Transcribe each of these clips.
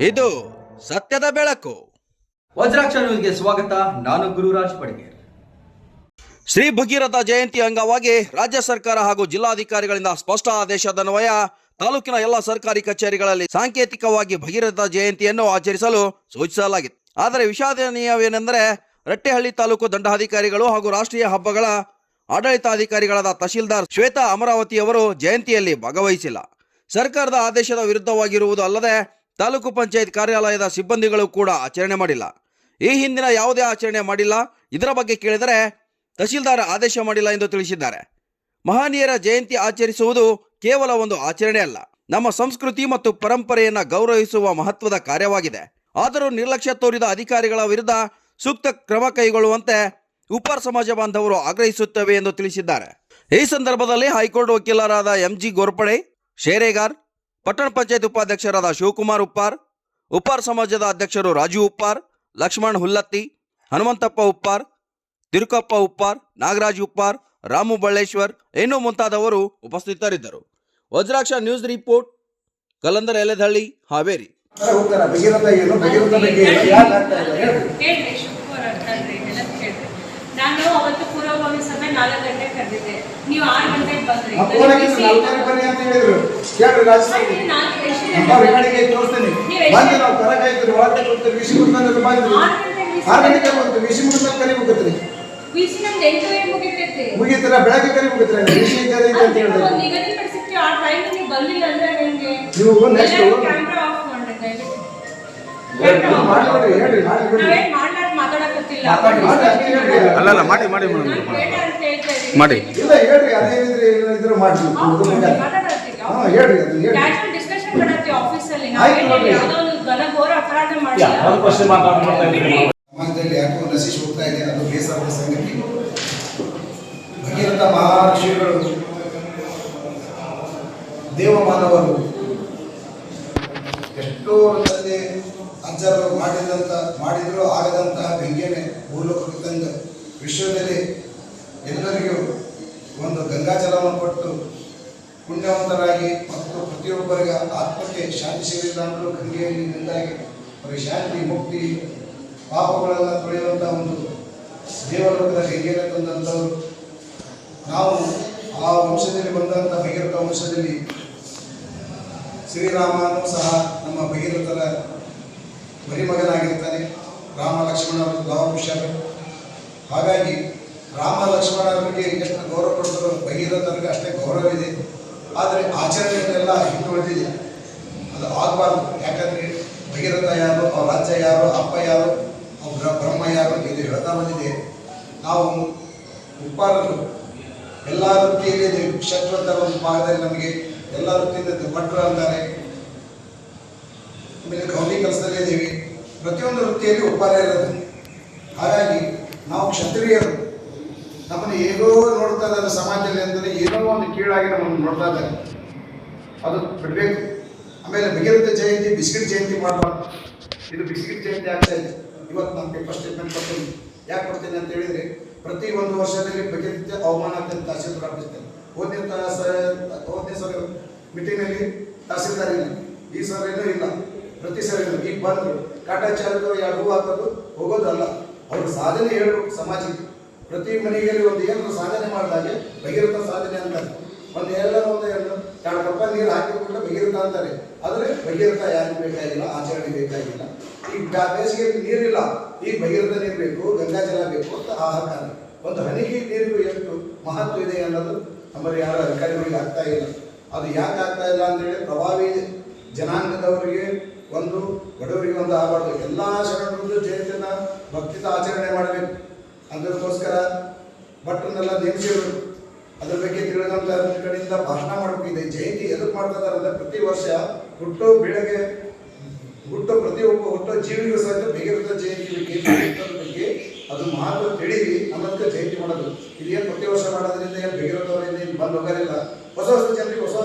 ಇದು ಸತ್ಯದ ಬೆಳಕು. ವಜ್ರಾಕ್ಷ ನ್ಯೂಸ್ಗೆ ಸ್ವಾಗತ. ನಾನು ಗುರುರಾಜ್ ಪಡಿಗೇರ್. ಶ್ರೀ ಭಗೀರಥ ಜಯಂತಿ ಅಂಗವಾಗಿ ರಾಜ್ಯ ಸರ್ಕಾರ ಹಾಗೂ ಜಿಲ್ಲಾಧಿಕಾರಿಗಳಿಂದ ಸ್ಪಷ್ಟ ಆದೇಶದನ್ವಯ ತಾಲೂಕಿನ ಎಲ್ಲ ಸರ್ಕಾರಿ ಕಚೇರಿಗಳಲ್ಲಿ ಸಾಂಕೇತಿಕವಾಗಿ ಭಗೀರಥ ಜಯಂತಿಯನ್ನು ಆಚರಿಸಲು ಸೂಚಿಸಲಾಗಿದೆ. ಆದರೆ ವಿಷಾದನೀಯವೇನೆಂದರೆ ರಟ್ಟೆಹಳ್ಳಿ ತಾಲೂಕು ದಂಡಾಧಿಕಾರಿಗಳು ಹಾಗೂ ರಾಷ್ಟ್ರೀಯ ಹಬ್ಬಗಳ ಆಡಳಿತಾಧಿಕಾರಿಗಳಾದ ತಹಶೀಲ್ದಾರ್ ಶ್ವೇತಾ ಅಮರಾವತಿಯವರು ಜಯಂತಿಯಲ್ಲಿ ಭಾಗವಹಿಸಿಲ್ಲ. ಸರ್ಕಾರದ ಆದೇಶದ ವಿರುದ್ಧವಾಗಿರುವುದು ಅಲ್ಲದೆ ತಾಲೂಕು ಪಂಚಾಯತ್ ಕಾರ್ಯಾಲಯದ ಸಿಬ್ಬಂದಿಗಳು ಕೂಡ ಆಚರಣೆ ಮಾಡಿಲ್ಲ. ಈ ಹಿಂದಿನ ಯಾವುದೇ ಆಚರಣೆ ಮಾಡಿಲ್ಲ. ಇದರ ಬಗ್ಗೆ ಕೇಳಿದರೆ ತಹಶೀಲ್ದಾರ್ ಆದೇಶ ಮಾಡಿಲ್ಲ ಎಂದು ತಿಳಿಸಿದ್ದಾರೆ. ಮಹನೀಯರ ಜಯಂತಿ ಆಚರಿಸುವುದು ಕೇವಲ ಒಂದು ಆಚರಣೆ ಅಲ್ಲ, ನಮ್ಮ ಸಂಸ್ಕೃತಿ ಮತ್ತು ಪರಂಪರೆಯನ್ನು ಗೌರವಿಸುವ ಮಹತ್ವದ ಕಾರ್ಯವಾಗಿದೆ. ಆದರೂ ನಿರ್ಲಕ್ಷ್ಯ ತೋರಿದ ಅಧಿಕಾರಿಗಳ ವಿರುದ್ಧ ಸೂಕ್ತ ಕ್ರಮ ಕೈಗೊಳ್ಳುವಂತೆ ಉಪ್ಪಾರ್ ಸಮಾಜ ಬಾಂಧವರು ಆಗ್ರಹಿಸುತ್ತೇವೆ ಎಂದು ತಿಳಿಸಿದ್ದಾರೆ. ಈ ಸಂದರ್ಭದಲ್ಲಿ ಹೈಕೋರ್ಟ್ ವಕೀಲರಾದ ಎಂಜಿ ಗೋರ್ಪಡೆ, ಶೇರೇಗಾರ್, ಪಟ್ಟಣ ಪಂಚಾಯತ್ ಉಪಾಧ್ಯಕ್ಷರಾದ ಶಿವಕುಮಾರ್ ಉಪ್ಪಾರ್, ಉಪ್ಪಾರ್ ಸಮಾಜದ ಅಧ್ಯಕ್ಷರು ರಾಜು ಉಪ್ಪಾರ್, ಲಕ್ಷ್ಮಣ್ ಹುಲ್ಲತ್ತಿ, ಹನುಮಂತಪ್ಪ ಉಪ್ಪಾರ್, ತಿರುಕಪ್ಪ ಉಪ್ಪಾರ್, ನಾಗರಾಜ್ ಉಪ್ಪಾರ್, ರಾಮು ಬಳ್ಳೇಶ್ವರ್ ಇನ್ನೂ ಮುಂತಾದವರು ಉಪಸ್ಥಿತರಿದ್ದರು. Vajraksha news report, Kalandar ಎಲೆದಹಳ್ಳಿ, Haveri. ನಾನು ಅವತ್ತು ಪೂರ್ವಭಾವಿ ಸಭೆ 4 ಗಂಟೆಗೆ ಕರೆದಿದ್ದೆ, ನೀವು 6 ಗಂಟೆಗೆ ಬಂದ್ರಿ. ನಿಗದಿಪಡಿಸಿರ್ತೀವಿ, ಆ ಟೈಮ್ ನೀವು ಬಂದಿಲ್ಲ ಅಂದ್ರೆ ನಿಮಗೆ ಕ್ಯಾಮ್ರಾ ಆಫ್ ಮಾಡ್ರಿ ದಯವಿಟ್ಟು. ಅಲ್ಲ ಮಾಡಿ ಮಾಡಿ ಮಾಡಿ ಸಮಾಜದಲ್ಲಿ ಯಾಕೋ ನಶಿಸಿ ಹೋಗ್ತಾ ಇದೆ, ಅದು ಬೇಸರದ ಸಂಗತಿ. ಭಗೀರಥ ಮಹರ್ಷಿಗಳು ದೇವಮಾನವರು ಎಷ್ಟೋ ತಂದೆ ಅಜ್ಜರು ಮಾಡಿದರೂ ಆಗದಂತಹ ಗಂಗೆನೆ ಭೂಲೋಕಕ್ಕೆ ತಂದು ವಿಶ್ವದಲ್ಲಿ ಎಲ್ಲರಿಗೂ ಒಂದು ಗಂಗಾಜಲವನ್ನು ಕೊಟ್ಟು ಪುಣ್ಯವಂತರಾಗಿ ಮತ್ತು ಪ್ರತಿಯೊಬ್ಬರಿಗೆ ಆತ್ಮಕ್ಕೆ ಶಾಂತಿ ಸಿಗಲಿಲ್ಲ ಅಂದರೂ ಗಂಗೆಯಲ್ಲಿ ನಿಂದಾಗಿ ಅವರಿಗೆ ಶಾಂತಿ, ಮುಕ್ತಿ, ಪಾಪಗಳೆಲ್ಲ ತೊಳೆಯುವಂಥ ಒಂದು ದೇವಲೋಕದ ಗಂಗೆಯನ್ನು ತಂದಂಥವರು ನಾವು. ಆ ವಂಶದಲ್ಲಿ ಬಂದಂಥ ಭಗೀರಥ ವಂಶದಲ್ಲಿ ಶ್ರೀರಾಮನು ಸಹ ನಮ್ಮ ಭಗೀರಥರ ಮರಿಮಗನಾಗಿರ್ತಾನೆ. ರಾಮ ಲಕ್ಷ್ಮಣರು ದ್ವಾಪುರುಷರು. ಹಾಗಾಗಿ ರಾಮ ಲಕ್ಷ್ಮಣರಿಗೆ ಎಷ್ಟು ಗೌರವ ಕೊಡ್ತಾರೋ ಭಗೀರಥರಿಗೆ ಅಷ್ಟೇ ಗೌರವವಿದೆ. ಆದರೆ ಆಚರಣೆಯನ್ನೆಲ್ಲ ಹಿಂದುಳಿದಿದೆ. ಅದು ಆಗಬಾರ್ದು. ಯಾಕಂದರೆ ಭಗೀರಥ ಯಾರು, ಅವ್ರ ರಾಜ್ಯ ಯಾರು, ಅಪ್ಪ ಯಾರು, ಅವ್ರ ಬ್ರಹ್ಮ ಯಾರು, ಇದು ಹೇಳ್ತಾ ಬಂದಿದೆ. ನಾವು ಉಪ್ಪಾರರು ಎಲ್ಲ ವೃತ್ತಿಯಲ್ಲಿ ಕ್ಷೇತ್ರದ ಒಂದು ಭಾಗದಲ್ಲಿ ನಮಗೆ ಎಲ್ಲ ವೃತ್ತಿಯಿಂದ ಭಟ್ರು ಅಂತಾರೆ. ಆಮೇಲೆ ಗೌರಿ ಕೆಲಸದಲ್ಲೇ ಇದ್ದೀವಿ. ಪ್ರತಿಯೊಂದು ವೃತ್ತಿಯಲ್ಲಿ ಉಪ್ಪಾರ ಇರೋದು. ಹಾಗಾಗಿ ನಾವು ಕ್ಷತ್ರಿಯರು. ನಮ್ಮನ್ನು ಏನೋ ನೋಡ್ತಾ ಇದ್ದಾರೆ ಸಮಾಜದಲ್ಲಿ ಅಂದರೆ ಏನೋ ಒಂದು ಕೀಳಾಗಿ ನಮ್ಮನ್ನು ನೋಡ್ತಾ ಇದ್ದಾರೆ. ಅದು ಬಿಡಬೇಕು. ಆಮೇಲೆ ಭಗೀರಥ ಜಯಂತಿ ಬಿಸ್ಕಿಟ್ ಜಯಂತಿ ಮಾಡಬಾರ್ದು. ಇದು ಬಿಸ್ಕಿಟ್ ಜಯಂತಿ ಆಗ್ತಾ ಇದೆ. ಇವತ್ತು ನಾನು ಪೇಪರ್ ಸ್ಟೇಟ್ಮೆಂಟ್ ಕೊಡ್ತೀನಿ. ಯಾಕೆ ಕೊಡ್ತೀನಿ ಅಂತ ಹೇಳಿದರೆ, ಪ್ರತಿ ಒಂದು ವರ್ಷದಲ್ಲಿ ಭಗೀರಥ ಅವಮಾನ ಆಗ್ತದೆ ತಹಸೀಲ್ದಾರ್ ಆಫೀಸ್ನಲ್ಲಿ. ಹೋದನೇ ಸಲ ಮೀಟಿಂಗ್ನಲ್ಲಿ ತಹಸೀಲ್ದಾರ್ ಇಲ್ಲ, ಈ ಸಲ ಏನೂ ಇಲ್ಲ, ಪ್ರತಿ ಸಲ ಇಲ್ಲ. ಈಗ ಬಂದರು ಕಾಟಾಚಾರಕರು 2 ಹೂವು ಹಾಕೋದು ಹೋಗೋದಲ್ಲ, ಅವ್ರ ಸಾಧನೆ ಹೇಳ್ಬೇಕು ಸಮಾಜಕ್ಕೆ. ಪ್ರತಿ ಮನೆಯಲ್ಲಿ ಒಂದು ಏನಾದರೂ ಸಾಧನೆ ಮಾಡಿದಾಗೆ ಭಗೀರಥ ಸಾಧನೆ ಅಂತಾರೆ. ಒಂದು ಎಲ್ಲರೂ ಒಂದು 2 ಕಪ್ಪ ನೀರು ಹಾಕಿಬಿಟ್ಟು ಭಗೀರಥ ಅಂತಾರೆ. ಆದರೆ ಭಗೀರಥ ಯಾರಿಗೂ ಬೇಕಾಗಿಲ್ಲ, ಆಚರಣೆ ಬೇಕಾಗಿಲ್ಲ. ಈಗ ಬೇಸಿಗೆಯಲ್ಲಿ ನೀರಿಲ್ಲ, ಈಗ ಭಗೀರಥ ನೀರು ಬೇಕು, ಗಂಗಾಜಲ ಬೇಕು ಅಂತ ಹಾಹಾಕಾರ. ಒಂದು ಹನಿಗೆ ನೀರಿಗೂ ಎಷ್ಟು ಮಹತ್ವ ಇದೆ ಅನ್ನೋದು ನಮ್ಮಲ್ಲಿ ಯಾರು ಅಧಿಕಾರಿಗಳಿಗೆ ಆಗ್ತಾ ಇಲ್ಲ. ಅದು ಯಾಕೆ ಆಗ್ತಾ ಇಲ್ಲ ಅಂತೇಳಿ ಪ್ರಭಾವಿ ಜನಾಂಗದವರಿಗೆ ಒಂದು, ಬಡವರಿಗೆ ಒಂದು ಆಗಬಾರ್ದು. ಎಲ್ಲ ಶರಣರದ್ದು ಜಯಂತಿಯನ್ನು ಭಕ್ತಿತ ಆಚರಣೆ ಮಾಡಬೇಕು. ಅದಕ್ಕೋಸ್ಕರ ಭಟ್ರನ್ನೆಲ್ಲ ನೇಮಿಸಿರಬೇಕು. ಅದ್ರ ಬಗ್ಗೆ ತಿಳಿದಂಥ ಕಡೆಯಿಂದ ಭಾಷಣ ಮಾಡಬೇಕಿದೆ. ಜಯಂತಿ ಎದಕ್ಕೆ ಮಾಡ್ತಾ ಇದ್ದಾರೆ ಅಂದರೆ, ಪ್ರತಿ ವರ್ಷ ಪ್ರತಿಯೊಬ್ಬ ಹುಟ್ಟೋ ಜೀವಿಗೂ ಸಹಿತ ಭಗೀರಥ ಜಯಂತಿ ಬಗ್ಗೆ ಅದು ಮಹತ್ವ ತಿಳಿವಿ ಅನ್ನೋದಕ್ಕೆ ಜಯಂತಿ ಮಾಡೋದು. ಇದೇನು ಪ್ರತಿ ವರ್ಷ ಮಾಡೋದ್ರಿಂದ ಏನು ಭಗೀರಥವರಿಂದ ಏನು ಬಂದು ಹೋಗಲಿಲ್ಲ. ಹೊಸ ಜನರಿಗೆ ಹೊಸ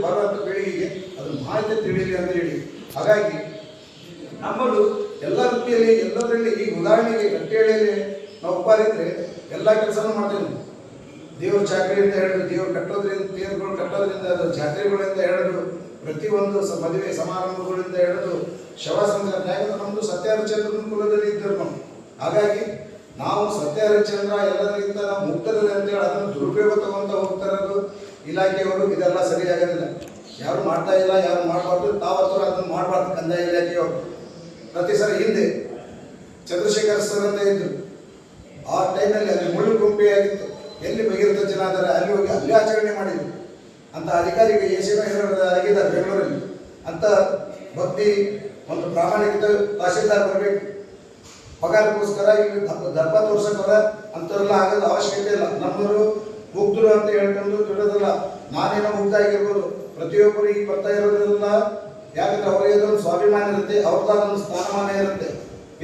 ಬರುವಂಥ ಪೀಳಿಗೆಗೆ ಅದು ಮಾಹಿತಿ ತಿಳಿಯಲಿ ಅಂತ ಹೇಳಿ. ಹಾಗಾಗಿ ನಮ್ಮದು ಎಲ್ಲ ವೃತ್ತಿಯಲ್ಲಿ ಎಲ್ಲದರಲ್ಲಿ, ಈಗ ಉದಾಹರಣೆಗೆ ಗಟ್ಟಿಹಳ್ಳಿಯಲ್ಲಿ ನಾವು ಉಪ್ಪಾರಿದ್ರೆ ಎಲ್ಲ ಕೆಲಸನೂ ಮಾಡ್ತೇವೆ. ದೇವ್ರ ಚಾಕರಿಯಿಂದ ಹಿಡಿದು ದೇವ್ರು ಕಟ್ಟೋದ್ರಿಂದ, ದೇವ್ರುಗಳು ಕಟ್ಟೋದ್ರಿಂದ, ಅದು ಜಾತ್ರೆಗಳಿಂದ ಹಿಡಿದು ಪ್ರತಿಯೊಂದು ಮದುವೆ ಸಮಾರಂಭಗಳಿಂದ ಹಿಡಿದು ಶವ ಸಂಸ್ಕಾರ ಯಾಕಂದ್ರೆ ನಮ್ಮದು ಸತ್ಯ ಹರಿಶ್ಚಂದ್ರನ ಕುಲದಲ್ಲಿ ಇದ್ದರು ನಾವು. ಹಾಗಾಗಿ ನಾವು ಸತ್ಯ ಹರಿಶ್ಚಂದ್ರ ಎಲ್ಲರಿಗಿಂತ ನಾವು ಮುಕ್ತರಲ್ಲಿ ಅಂತೇಳಿ ಅದನ್ನು ದುರುಪಯೋಗ ತಗೊಂತ ಹೋಗ್ತಾರದು ಇಲಾಖೆಯವರು. ಇದೆಲ್ಲ ಸರಿಯಾಗೋದಿಲ್ಲ. ಯಾರು ಮಾಡ್ತಾ ಇಲ್ಲ, ಯಾರು ಮಾಡಬಾರ್ದು, ತಾವತ್ತು ಅದನ್ನು ಮಾಡಬಾರ್ದು. ಕಂದಾಯ ಇಲಾಖೆಯವರು ಪ್ರತಿ ಸರಿ ಹಿಂದೆ ಚಂದ್ರಶೇಖರ್ ಸರ್ ಅಂತ ಇದ್ರು. ಆ ಟೈಮಲ್ಲಿ ಅಲ್ಲಿ ಮುಳ್ಳು ಗುಂಪೆ ಆಗಿತ್ತು. ಎಲ್ಲಿ ಭಗೀರಥ ಜನ ಆದರೆ ಅಲ್ಲಿ ಹೋಗಿ ಅಲ್ಲಿ ಆಚರಣೆ ಮಾಡಿದ್ರು ಅಂತ ಅಧಿಕಾರಿಗೆ ಎಸಿನ ಆಗಿದ್ದಾರೆ ಬೆಂಗಳೂರಲ್ಲಿ. ಅಂತ ಭಕ್ತಿ ಒಂದು ಪ್ರಾಮಾಣಿಕತೆ ತಹಶೀಲ್ದಾರ್ ಬರಬೇಕು. ಪಗಾರಕ್ಕೋಸ್ಕರ ಇಲ್ಲಿ ದರ್ಪ ತೋರ್ಸಕ್ಕೋರ ಅಂಥವ್ರೆಲ್ಲ ಆಗೋದು ಅವಶ್ಯಕತೆ ಇಲ್ಲ. ನಮ್ಮವರು ಮುಗ್ಧರು ಅಂತ ಹೇಳ್ಕೊಂಡು ದುಡೋದಲ್ಲ. ನಾನೇನೋ ಮುಗ್ಧ ಆಗಿರ್ಬೋದು, ಪ್ರತಿಯೊಬ್ಬರು ಈಗ ಬರ್ತಾ ಇರೋದ್ರಲ್ಲ. ಯಾಕಂದ್ರೆ ಅವರಿಗೆ ಒಂದು ಸ್ವಾಭಿಮಾನ ಇರುತ್ತೆ, ಅವ್ರದ್ದಾದ ಒಂದು ಸ್ಥಾನಮಾನ ಇರುತ್ತೆ.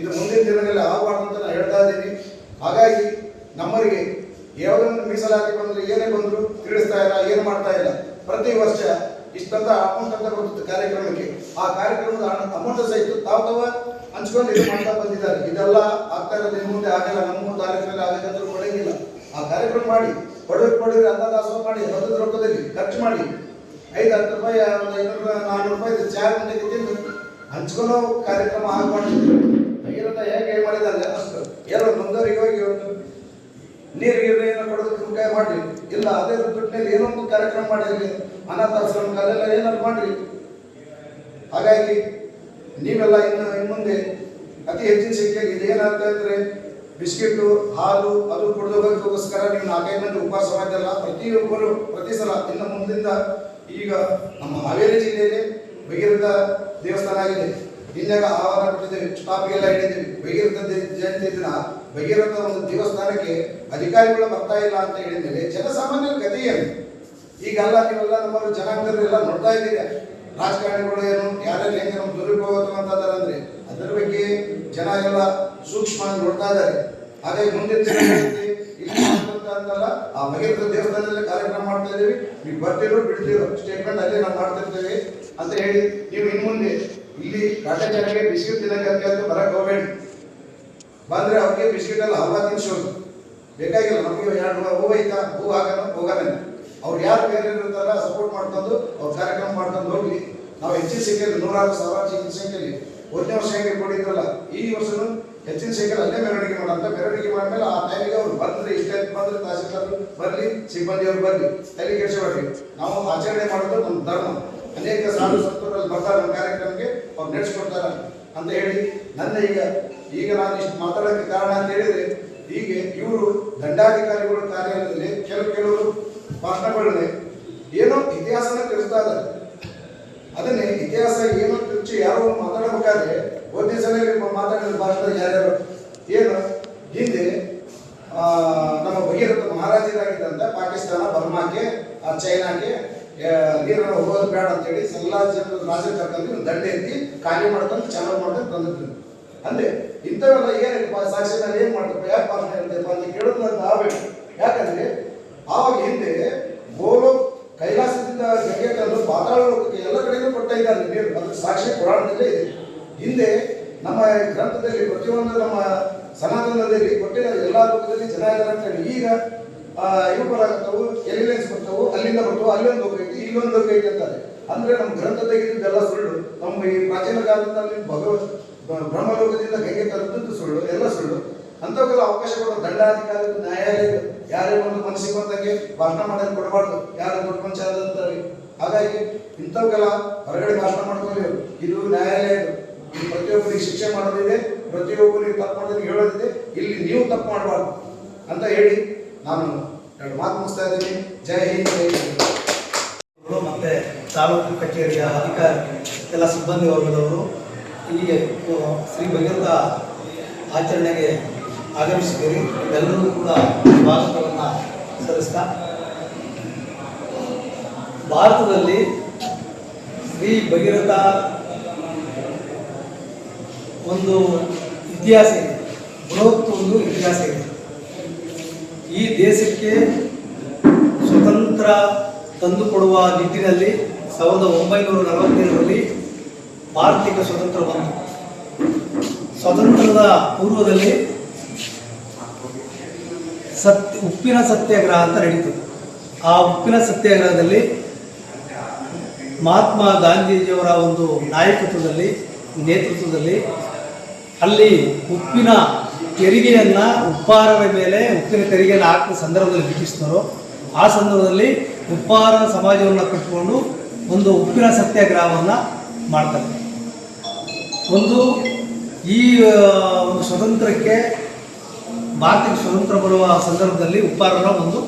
ಇದು ಮುಂದಿನ ದಿನಗಳಲ್ಲಿ ಆಗಬಾರ್ದು ಅಂತ ನಾನು ಹೇಳ್ತಾ ಇದ್ದೀನಿ. ಹಾಗಾಗಿ ನಮ್ಮರಿಗೆ ಯಾವುದೊಂದು ಮೀಸಲಾತಿ ಬಂದರೆ ಏನೇ ಬಂದರೂ ತಿಳಿಸ್ತಾ ಇಲ್ಲ, ಏನು ಮಾಡ್ತಾ ಇಲ್ಲ. ಪ್ರತಿ ವರ್ಷ ಇಷ್ಟಂತ ಅಮೌಂಟ್ ಅಂತ ಬರುತ್ತೆ ಕಾರ್ಯಕ್ರಮಕ್ಕೆ. ಆ ಕಾರ್ಯಕ್ರಮದ ಅಮೌಂಟ್ ಸಹಿತ ತಾವು ಹಂಚ್ಕೊಂಡು ಇದು ಮಾಡ್ತಾ ಬಂದಿದ್ದಾರೆ. ಇದೆಲ್ಲ ಆಗ್ತಾ ಇರೋದು ಇನ್ನು ಮುಂದೆ ಆಗಲ್ಲ. ನಮ್ಮ ತಾಲೂಕಿನಲ್ಲಿ ಆಗಬೇಕಂದ್ರೂ ಕೊಡಂಗಿಲ್ಲ. ಆ ಕಾರ್ಯಕ್ರಮ ಮಾಡಿ ಕೊಡೋರು ಅನ್ನದಾಸೋಹ ಮಾಡಿ ಬದ್ದದ ರೊಕ್ಕದಲ್ಲಿ ಖರ್ಚು ಮಾಡಿ 5-10 ರೂಪಾಯಿ, 500-400 ರೂಪಾಯಿ ಚಹಾ ಗಂಟೆಗೆ ತಿಂದು ಹಂಚ್ಕೊಳ್ಳೋ ಕಾರ್ಯಕ್ರಮ ಆಗ್ಬಾರ್ದು. ಭಗೀರಥ ಹೇಗೆ ಮಾಡಿದಾರೆ ಅಷ್ಟು ಎಲ್ಲ ನೊಂದವರಿಗೆ ಹೋಗಿ ಒಂದು ನೀರಿಗೆ ಏನೋ ಕೊಡೋದಕ್ಕೆ ಮುಖಾಯ ಮಾಡಿ ಇಲ್ಲ, ಅದೇ ದುಡ್ಡಿನಲ್ಲಿ ಏನೋ ಒಂದು ಕಾರ್ಯಕ್ರಮ ಮಾಡಿರಲಿ, ಅನಾಥಾಶ್ರಮ ಕಾಲೆಲ್ಲ ಏನಾದ್ರು ಮಾಡ್ರಿ. ಹಾಗಾಗಿ ನೀವೆಲ್ಲ ಇನ್ನು ಮುಂದೆ ಅತಿ ಹೆಚ್ಚಿನ ಸಂಖ್ಯೆಯಲ್ಲಿ ಇದೇನಾಗ್ತಾ ಇದ್ರೆ ಬಿಸ್ಕಿಟ್ಟು ಹಾಲು ಅದು ಕೊಡೋದಕ್ಕೋಸ್ಕರ ನೀವು 4-5 ಮಂದಿ ಉಪವಾಸ ಮಾಡಿದಲ್ಲ. ಪ್ರತಿಯೊಬ್ಬರು ಪ್ರತಿ ಸಲ ಇನ್ನು ಮುಂದಿಂದ ಈಗ ನಮ್ಮ ಹಾವೇರಿ ಜಿಲ್ಲೆಯಲ್ಲಿ ಭಗೀರಥ ದೇವಸ್ಥಾನ ಆಗಿದೆ. ಇನ್ನಾಗ ಆಹ್ವಾನ ಕೊಟ್ಟಿದ್ದೇವೆ, ಸ್ಟಾಪ್ಗೆಲ್ಲ ಹಿಡಿದ್ದೀವಿ. ಭಗೀರಥ ಜಯಂತಿ ದಿನ ಭಗೀರಥ ಒಂದು ದೇವಸ್ಥಾನಕ್ಕೆ ಅಧಿಕಾರಿಗಳು ಬರ್ತಾ ಇಲ್ಲ ಅಂತ ಹೇಳಿದ್ಮೇಲೆ ಜನಸಾಮಾನ್ಯರ ಗತಿ ಏನು? ಈಗೆಲ್ಲ ನೀವೆಲ್ಲ ನಮ್ಮ ಜನಾಂಗದವರೆಲ್ಲ ನೋಡ್ತಾ ಇದ್ದೀರಿ. ರಾಜಕಾರಣಿಗಳು ಏನು ಯಾರ್ಯಾರು ಹೆಂಗೆ ನಮ್ಮ ದುರುಪಯೋಗ ತಗೊಂತಾರೆ ಅಂದ್ರೆ ಅದರ ಬಗ್ಗೆ ಜನ ಎಲ್ಲ ಸೂಕ್ಷ್ಮ ನೋಡ್ತಾ ಇದ್ದಾರೆ. ಹಾಗಾಗಿ ಮುಂದಿನ ದಿನಗಳಲ್ಲಿ ಇಲ್ಲಿ ಅಂತಲ್ಲ ಆ ಭಗೀರಥ ದೇವಸ್ಥಾನದಲ್ಲಿ ಕಾರ್ಯಕ್ರಮ ಮಾಡ್ತಾ ಇದ್ದೀವಿ. ನೀವು ಬರ್ತಿರೋ ಬಿಡ್ತಿರೋ ಸ್ಟೇಟ್ಮೆಂಟ್ ಅಲ್ಲೇ ನಾವು ಮಾಡ್ತಿರ್ತೇವೆ ಅಂತ ಹೇಳಿ ನೀವು ಇನ್ನು ಮುಂದೆ ಇಲ್ಲಿ ಕಾಟಾಚಾರಿಗೆ ಬಿಸ್ಕಿಟ್ ತಿನ್ನಕ್ಕೆ ಅಂತ ಬರಕ್ಕೆ ಹೋಗಬೇಡಿ. ಬಂದ್ರೆ ಅವ್ರಿಗೆ ಬಿಸ್ಕಿಟ್ ಎಲ್ಲ ಹಲ್ವಾ ತಿನ್ಸೋದು ಬೇಕಾಗಿಲ್ಲ. ನಮಗೆ 2 ಹೂವು ಐತಾ ಹೂ ಹೋಗೋಣ. ಅವ್ರು ಯಾರು ಬೇರೆ ಇರ್ತಾರಲ್ಲ ಸಪೋರ್ಟ್ ಮಾಡ್ಕೊಂಡು ಅವ್ರ ಕಾರ್ಯಕ್ರಮ ಮಾಡ್ಕೊಂಡು ಹೋಗ್ಲಿ. ನಾವು ಹೆಚ್ಚಿನ ಸಂಖ್ಯೆಯಲ್ಲಿ 100,000 ಹೆಚ್ಚಿನ ಸಂಖ್ಯೆಯಲ್ಲಿ 1ನೇ ವರ್ಷ ಹೆಂಗೆ ಕೊಟ್ಟಿದ್ರಲ್ಲ ಈ ವರ್ಷನೂ ಹೆಚ್ಚಿನ ಸಂಖ್ಯೆಯಲ್ಲಿ ಅಲ್ಲೇ ಮೆರವಣಿಗೆ ಮಾಡೋಂಥ. ಮೆರವಣಿಗೆ ಮಾಡಿದ್ಮೇಲೆ ಆ ಟೈಮಿಗೆ ಅವ್ರು ಬಂದ್ರೆ ಇಷ್ಟ ಬಂದ್ರೆ ತಹಸೀಲ್ದಾರ್ ಬರಲಿ, ಸಿಬ್ಬಂದಿಯವರು ಬರಲಿ, ತಲೆ ಕೆಡಿಸಬೇಡ್ರಿ. ನಾವು ಆಚರಣೆ ಮಾಡೋದು ನಮ್ಮ ಧರ್ಮ. ಅನೇಕ ಸಾಧು ಸಂತರಲ್ಲಿ ಬರ್ತಾರೆ ನಮ್ಮ ಕಾರ್ಯಕ್ರಮಕ್ಕೆ, ಅವ್ರು ನಡೆಸ್ಕೊಡ್ತಾರೆ ಅಂತ ಹೇಳಿ ನನ್ನ ಈಗ ನಾನು ಇಷ್ಟು ಮಾತಾಡೋಕ್ಕೆ ಕಾರಣ ಅಂತ ಹೇಳಿದ್ರೆ, ಹೀಗೆ ಇವರು ದಂಡಾಧಿಕಾರಿಗಳ ಕಾರ್ಯಾಲಯದಲ್ಲಿ ಕೆಲವರು ಭಾಷಣಗಳನ್ನೇ ಏನೋ ಇತಿಹಾಸನ ತಿಳಿಸ್ತಾ ಇದ್ದಾರೆ. ಅದನ್ನೇ ಇತಿಹಾಸ ಏನೋ ತಿರುಚಿ ಯಾರೋ ಮಾತಾಡಬೇಕಾದ್ರೆ ಒಂದೇ ಸಲ ಮಾತಾಡಿದ ಭಾಷಣ ಯಾರ್ಯಾರು ಏನು ಹಿಂದೆ ನಮ್ಮ ಭಗೀರಥ ಮಹಾರಾಜರಾಗಿದ್ದಂತ ಪಾಕಿಸ್ತಾನ ಬರ್ಮಾಕ್ಕೆ ಚೈನಾಕ್ಕೆ ನೀರನ್ನು ಹೋಗೋದು ಬೇಡ ಅಂತೇಳಿ ಎಲ್ಲ ಜನರು ರಾಜರು ಕರ್ಕೊಂಡು ದಂಡೆ ಎತ್ತಿ ಖಾಲಿ ಮಾಡ್ಕೊಂಡು ಚಾಲೂ ಮಾಡ್ಕೊಂಡು ತಂದಿದ್ರು. ಅಂದ್ರೆ ಇಂಥವೆಲ್ಲ ಏನಕ್ಕೆ ಸಾಕ್ಷಿ ಮೇಲೆ ಏನು ಮಾಡ್ಬೇಕು, ಯಾಕೆ ಭಾಷಣ ಇರ್ತೈಪ ಅಂತ ಕೇಳೋದು ಅಂತ ಆಗಬೇಕು. ಯಾಕಂದ್ರೆ ಆವಾಗ ಹಿಂದೆ ಗೋಲು ಕೈಲಾಸದಿಂದ ಗಂಗೆ ತಂದು ಪಾತಾಳ ಲೋಕಕ್ಕೆ ಎಲ್ಲ ಕಡೆಗೂ ಕೊಟ್ಟ ಇದ್ದಾರೆ ನೀರು. ಅದ್ರ ಸಾಕ್ಷಿ ಪುರಾಣದಲ್ಲೇ ಇದೆ. ಹಿಂದೆ ನಮ್ಮ ಗ್ರಂಥದಲ್ಲಿ ಪ್ರತಿಯೊಂದು ನಮ್ಮ ಸನಾತನದಲ್ಲಿ ಕೊಟ್ಟಿದ್ದಾರೆ. ಎಲ್ಲ ಲೋಕದಲ್ಲಿ ಜನ ಇದ್ದಾರೆ ಅಂತ ಹೇಳಿ ಈಗ ಇವು ಬರಾಕತ್ತವು, ಎಲಿಲೆನ್ಸ್ ಬರ್ತಾವು, ಅಲ್ಲಿಂದ ಬರ್ತಾವು, ಅಲ್ಲೊಂದು ಹೋಗೈತಿ ಇಲ್ಲೊಂದು ಹೋಗೈತಿ ಅಂತಾರೆ. ಅಂದ್ರೆ ನಮ್ಮ ಗ್ರಂಥ ತೆಗೆದಿದ್ದೆಲ್ಲ ಸುಳ್ಳು. ನಮ್ಮ ಈ ಪ್ರಾಚೀನ ಕಾಲದಲ್ಲಿ ಬ್ರಹ್ಮಲೋಕದಿಂದ ಗಂಗೆ ತರದ್ದು ಸುಳ್ಳು, ಎಲ್ಲ ಸುಳ್ಳು. ಅಂಥವೆಲ್ಲ ಅವಕಾಶ ಕೊಡೋ ದಂಡಾಧಿಕಾರಿಗಳು ನ್ಯಾಯಾಲಯ ಯಾರೇ ಒಂದು ಮನಸ್ಸಿಗೆ ಬಂದಂಗೆ ಭಾಷಣ ಮಾಡೋದು ಕೊಡಬಾರ್ದು. ಯಾರು ದೊಡ್ಡ ಮನುಷ್ಯ ಅಂತಾರೆ. ಹಾಗಾಗಿ ಇಂಥವೆಲ್ಲ ಹೊರಗಡೆ ಭಾಷಣ ಮಾಡ್ಕೊಳ್ಳಿ. ಇದು ನ್ಯಾಯಾಲಯ. ಇದು ಪ್ರತಿಯೊಬ್ಬರಿಗೆ ಶಿಕ್ಷೆ ಮಾಡೋದಿದೆ, ಪ್ರತಿಯೊಬ್ಬರಿಗೆ ತಪ್ಪು ಮಾಡೋದಕ್ಕೆ ಹೇಳೋದಿದೆ. ಇಲ್ಲಿ ನೀವು ತಪ್ಪು ಮಾಡಬಾರ್ದು ಅಂತ ಹೇಳಿ ನಾನು 2 ಮಾತು ಮುಗಿಸ್ತಾ ಇದ್ದೀನಿ. ಜೈ ಹಿಂದ್, ಜೈ ಹಿಂದ್. ಮತ್ತೆ ತಾಲೂಕು ಕಚೇರಿಯ ಅಧಿಕಾರಿ ಎಲ್ಲ ಸಿಬ್ಬಂದಿ ವರ್ಗದವರು ಇಲ್ಲಿಗೆ ಶ್ರೀ ಭಗೀರಥ ಆಚರಣೆಗೆ ಆಗಮಿಸಿದ್ದೀರಿ. ಎಲ್ಲರೂ ಕೂಡ ಸ್ವಾಗತವನ್ನು ಸಲ್ಲಿಸ್ತಾ, ಭಾರತದಲ್ಲಿ ಶ್ರೀ ಭಗೀರಥ ಒಂದು ಇತಿಹಾಸ ಇದೆ, ಬೃಹತ್ ಒಂದು ಇತಿಹಾಸ ಇದೆ. ಈ ದೇಶಕ್ಕೆ ಸ್ವತಂತ್ರ ತಂದುಕೊಡುವ ನಿಟ್ಟಿನಲ್ಲಿ 1947ರಲ್ಲಿ ಭಾರತಕ್ಕೆ ಸ್ವತಂತ್ರ ಬಂತು. ಸ್ವತಂತ್ರದ ಪೂರ್ವದಲ್ಲಿ ಉಪ್ಪಿನ ಸತ್ಯಾಗ್ರಹ ಅಂತ ನಡೀತು. ಆ ಉಪ್ಪಿನ ಸತ್ಯಾಗ್ರಹದಲ್ಲಿ ಮಹಾತ್ಮ ಗಾಂಧೀಜಿಯವರ ಒಂದು ನಾಯಕತ್ವದಲ್ಲಿ ನೇತೃತ್ವದಲ್ಲಿ ಅಲ್ಲಿ ಉಪ್ಪಿನ ತೆರಿಗೆಯನ್ನು ಉಪ್ಪಾರರ ಮೇಲೆ ಉಪ್ಪಿನ ತೆರಿಗೆಯನ್ನು ಹಾಕಿದ ಸಂದರ್ಭದಲ್ಲಿ ಬ್ರಿಟಿಷ್ನವರು ಆ ಸಂದರ್ಭದಲ್ಲಿ ಉಪ್ಪಾರ ಸಮಾಜವನ್ನು ಕಟ್ಟಿಕೊಂಡು ಒಂದು ಉಪ್ಪಿನ ಸತ್ಯಾಗ್ರಹವನ್ನು ಮಾಡ್ತಾರೆ. ಒಂದು ಈ ಒಂದು ಸ್ವತಂತ್ರಕ್ಕೆ ಭಾರತಕ್ಕೆ ಸ್ವತಂತ್ರ ಬರುವ ಸಂದರ್ಭದಲ್ಲಿ ಉಪ್ಪಾರರ ಒಂದು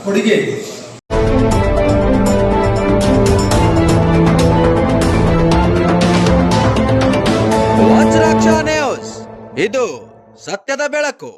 ಕೊಡುಗೆ ಇದೆ. ವಜ್ರಾಕ್ಷ ನ್ಯೂಸ್, ಇದು ಸತ್ಯದ ಬೆಳಕು.